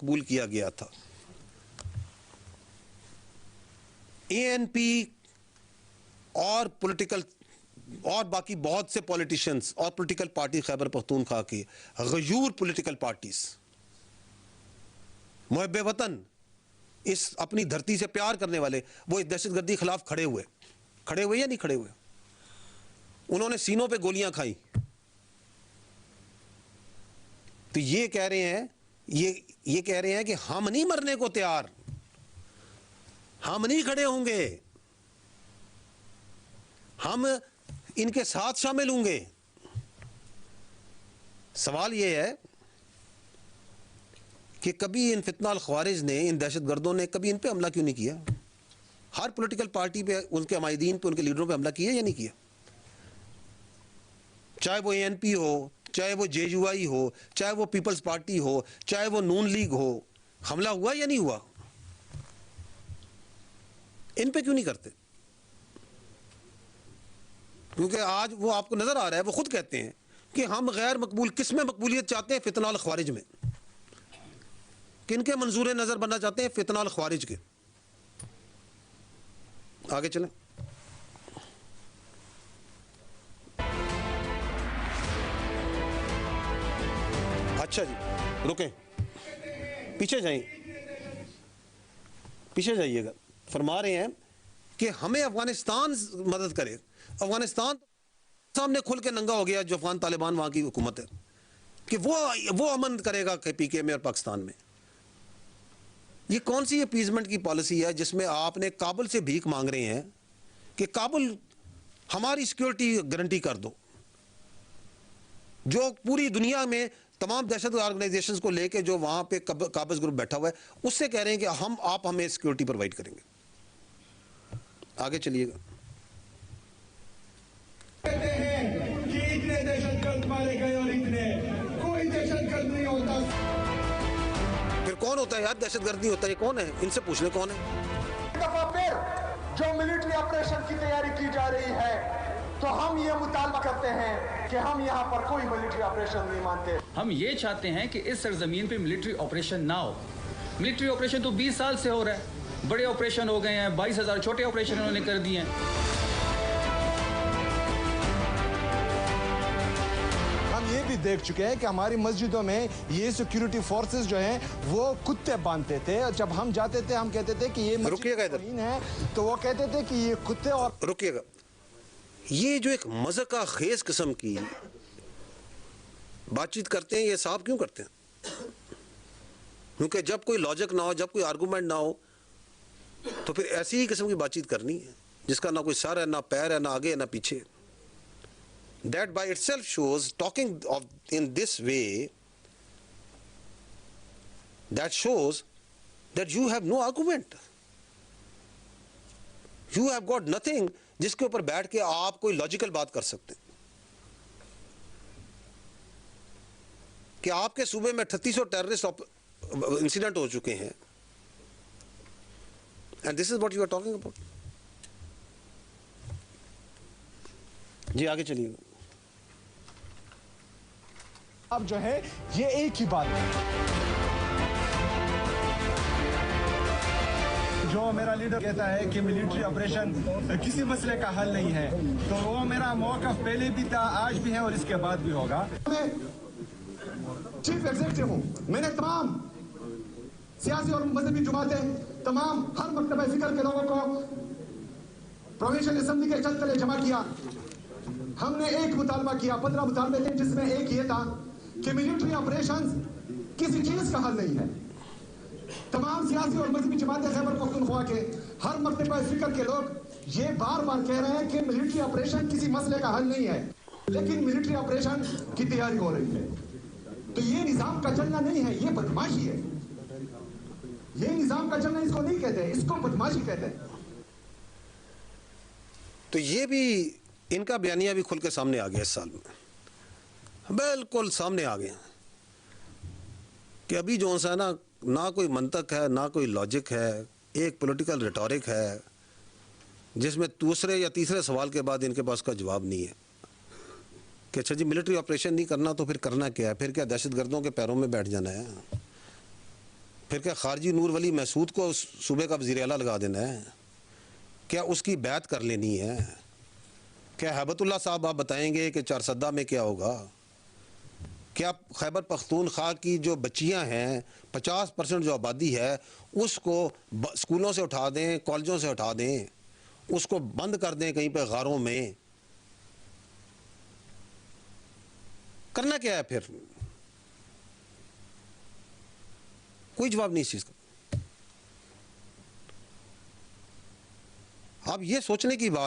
मकबूल किया गया था। एएनपी और बाकी बहुत से पॉलिटिशियंस और पॉलिटिकल पार्टी खैबर पख्तूनख्वा की गयूर पॉलिटिकल पार्टीज मुहब्बे वतन, इस अपनी धरती से प्यार करने वाले, वो इस दहशतगर्दी के खिलाफ खड़े हुए या नहीं खड़े हुए? उन्होंने सीनों पे गोलियां खाई। तो ये कह रहे हैं, ये कह रहे हैं कि हम नहीं मरने को तैयार, हम नहीं खड़े होंगे, हम इनके साथ शामिल होंगे। सवाल यह है कि कभी इन फितनाल ख्वारिज ने, इन दहशतगर्दों ने कभी इन पे हमला क्यों नहीं किया? हर पॉलिटिकल पार्टी पे, उनके हमायदीन पे, उनके लीडरों पे हमला किया या नहीं किया? चाहे वो एएनपी हो, चाहे वो जेयूआई हो, चाहे वो पीपल्स पार्टी हो, चाहे वो नून लीग हो, हमला हुआ या नहीं हुआ? इन पे क्यों नहीं करते? क्योंकि आज वो आपको नजर आ रहा है, वो खुद कहते हैं कि हम गैर मकबूल, किसमें मकबूलियत चाहते हैं? फितनाल ख्वारिज में। किनके मंजूर नजर बनना चाहते हैं? फितनाल ख्वारिज के। आगे चलें। अच्छा जी, रुकें, पीछे जाइएगा। फरमा रहे हैं कि हमें अफगानिस्तान मदद करे। अफगानिस्तान सामने खुल के नंगा हो गया, जो अफगान तालिबान वहां की हुकूमत है, कि वो अमन करेगा पीके में और पाकिस्तान में। ये कौन सी अपीजमेंट की पॉलिसी है जिसमें आपने काबुल से भीख मांग रहे हैं कि काबुल हमारी सिक्योरिटी गारंटी कर दो, जो पूरी दुनिया में तमाम दहशत ऑर्गेनाइजेशंस को लेके जो वहां पे काबज ग्रुप बैठा हुआ है, उससे कह रहे हैं कि आप हमें सिक्योरिटी प्रोवाइड करेंगे। आगे चलिएगा। कहते हैं कि इतने दहशतगर्द मारे गए और इतने, कोई दहशतगर्द नहीं होता। फिर कौन होता है यार? दहशतगर्द नहीं होता, ये कौन है? इनसे पूछ ले कौन है। दफा फिर जो मिलिट्री ऑपरेशन की तैयारी की जा रही है, तो हम ये मुतालबा करते हैं कि हम यहाँ पर कोई मिलिट्री ऑपरेशन नहीं मानते। हम ये चाहते हैं कि इस सरजमीन पे मिलिट्री ऑपरेशन ना हो। मिलिट्री ऑपरेशन तो 20 साल से हो रहा है, बड़े ऑपरेशन हो गए हैं, 22,000 छोटे ऑपरेशन उन्होंने कर दिए हैं। हम ये भी देख चुके हैं कि हमारी मस्जिदों में ये सिक्योरिटी फोर्सेस जो हैं वो कुत्ते बांधते थे, और जब हम जाते थे हम कहते थे कि ये मस्जिद है, तो वो कहते थे कि ये कुत्ते। और रुकिएगा, ये जो एक मज़ाक़ खेज किस्म की बातचीत करते हैं, ये साहब क्यों करते हैं? क्योंकि जब कोई लॉजिक ना हो, जब कोई आर्गूमेंट ना हो, तो फिर ऐसी ही किस्म की बातचीत करनी है जिसका ना कोई सर है, ना पैर है, ना आगे है, ना पीछे। That by itself shows, talking in this way, that shows that you have no argument. You have got nothing जिसके ऊपर बैठ के आप कोई लॉजिकल बात कर सकते हैं। कि आपके सूबे में 3800 टेररिस्ट इंसिडेंट हो चुके हैं, and this is what you are talking about. जी आगे चलिए। अब जो है ये एक ही बात है। जो मेरा लीडर कहता है कि मिलिट्री ऑपरेशन किसी मसले का हल नहीं है, तो वो मेरा मौक़िफ़ पहले भी था, आज भी है और इसके बाद भी होगा। मैं चीफ एग्जीक्यूटिव हूँ, मैंने तमाम सियासी और मजहबी जुमातें, तमाम हर मकतबा फिक्र के लोगों को प्रोविंशियल असेंबली के छत तले जमा किया। हमने एक मुतालबा किया, 15 मुतालबे थे, जिसमें एक ये था कि मिलिट्री ऑपरेशंस किसी चीज का हल नहीं है। तमाम सियासी और मजहबी जमातें खैबर पख्तूनख्वा के हर मकतबा फिक्र के लोग ये बार बार कह रहे हैं कि मिलिट्री ऑपरेशन किसी मसले का हल नहीं है, लेकिन मिलिट्री ऑपरेशन की तैयारी हो रही है। तो ये निजाम का चलना नहीं है, ये बदमाशी है। ये निजाम का चलना इसको नहीं कहते, इसको बदमाशी कहते हैं। तो ये भी इनका बयानिया भी खुल के सामने आ गया इस साल में, बिल्कुल सामने आ गया कि अभी जो सा ना कोई मंतक है, ना कोई लॉजिक है, एक पॉलिटिकल रिटोरिक है जिसमें दूसरे या तीसरे सवाल के बाद इनके पास का जवाब नहीं है कि अच्छा जी मिलिट्री ऑपरेशन नहीं करना तो फिर करना क्या है? फिर क्या दहशतगर्दों के पैरों में बैठ जाना है? फिर क्या खारजी नूर वली महसूद को उस सूबे का वज़ीर आला लगा देना है? क्या उसकी बैत कर लेनी है? क्या हैबतुल्लाह साहब आप बताएंगे कि चारसद्दा में क्या होगा? क्या खैबर पख्तूनख्वा की जो बच्चियां हैं 50% जो आबादी है उसको स्कूलों से उठा दें, कॉलेजों से उठा दें, उसको बंद कर दें कहीं पे गारों में? करना क्या है फिर? कोई जवाब नहीं इस चीज का। अब ये सोचने की बात